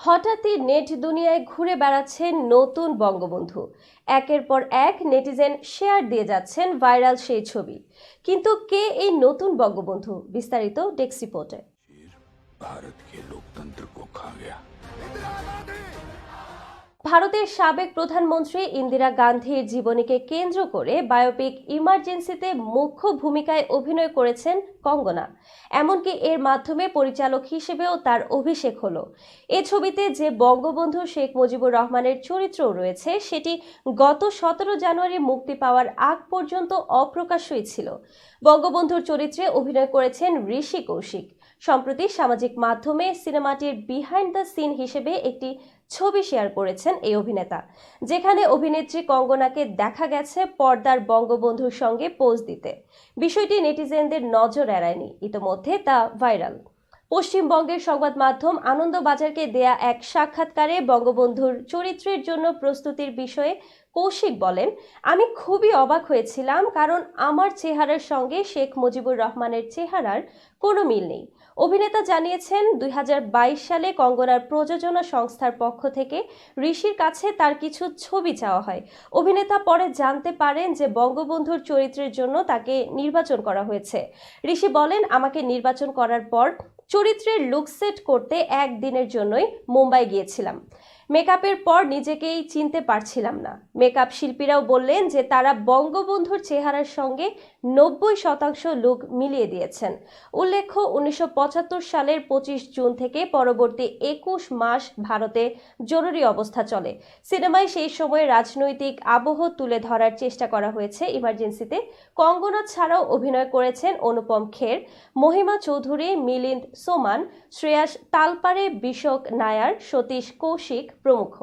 হঠাৎই নেট দুনিয়ায় ঘুরে বেড়াচ্ছেন নতুন বঙ্গবন্ধু। একের পর এক নেটিজেন শেয়ার দিয়ে যাচ্ছেন ভাইরাল সেই ছবি। কিন্তু কে এই নতুন বঙ্গবন্ধু? বিস্তারিত ডেস্ক রিপোর্টে। भारत के लोकतंत्र को खा गया। ভারতের সাবেক প্রধানমন্ত্রী ইন্দিরা গান্ধীর জীবনীকে কেন্দ্র করে বায়োপিক ইমার্জেন্সিতে মুখ্য ভূমিকায় অভিনয় করেছেন কঙ্গনা। এমনকি এর মাধ্যমে পরিচালক হিসেবেও তার অভিষেক হলো। এ ছবিতে যে বঙ্গবন্ধু শেখ মুজিবুর রহমানের চরিত্রও রয়েছে, সেটি গত 17 জানুয়ারি মুক্তি পাওয়ার আগ পর্যন্ত অপ্রকাশ্যই ছিল। বঙ্গবন্ধুর চরিত্রে অভিনয় করেছেন ঋষি কৌশিক। সম্প্রতি সামাজিক মাধ্যমে সিনেমাটির বিহাইন্ড দ্য সিন হিসেবে একটি ছবি শেয়ার করেছেন এই অভিনেতা, যেখানে অভিনেত্রী কঙ্গনাকে দেখা গেছে পর্দার বঙ্গবন্ধুর সঙ্গে পোজ দিতে। বিষয়টি নেটিজেনদের নজর এড়ায়নি, ইতোমধ্যে তা ভাইরাল। পশ্চিমবঙ্গের সংবাদ মাধ্যম আনন্দবাজারকে দেয়া এক সাক্ষাৎকারে বঙ্গবন্ধুর চরিত্রের জন্য প্রস্তুতির বিষয়ে কৌশিক বলেন, আমি খুবই অবাক হয়েছিলাম, কারণ আমার চেহারার সঙ্গে শেখ মুজিবুর রহমানের চেহারার কোনো মিল নেই। অভিনেতা জানিয়েছেন, 2022 সালে কঙ্গনার প্রযোজনা সংস্থার পক্ষ থেকে ঋষির কাছে তার কিছু ছবি চাওয়া হয়। অভিনেতা পরে জানতে পারেন যে বঙ্গবন্ধুর চরিত্রের জন্য তাকে নির্বাচন করা হয়েছে। ঋষি বলেন, আমাকে নির্বাচন করার পর চরিত্রের লুক সেট করতে একদিনের জন্যই মুম্বাই গিয়েছিলাম। মেকআপের পর নিজেকেই চিনতে পারছিলাম না। মেকআপ শিল্পীরাও বললেন যে তারা বঙ্গবন্ধুর চেহারার সঙ্গে 90% লুক মিলিয়ে দিয়েছেন। উল্লেখ্য, 1975 সালের 25 জুন থেকে পরবর্তী 21 মাস ভারতে জরুরি অবস্থা চলে। সিনেমায় সেই সময় রাজনৈতিক আবহ তুলে ধরার চেষ্টা করা হয়েছে ইমার্জেন্সিতে। কঙ্গনা ছাড়াও অভিনয় করেছেন অনুপম খের, মহিমা চৌধুরী, মিলিন্দ সোমান, শ্রেয়াস তালপারে, বিশক নায়ার, সতীশ কৌশিক প্রমুখ।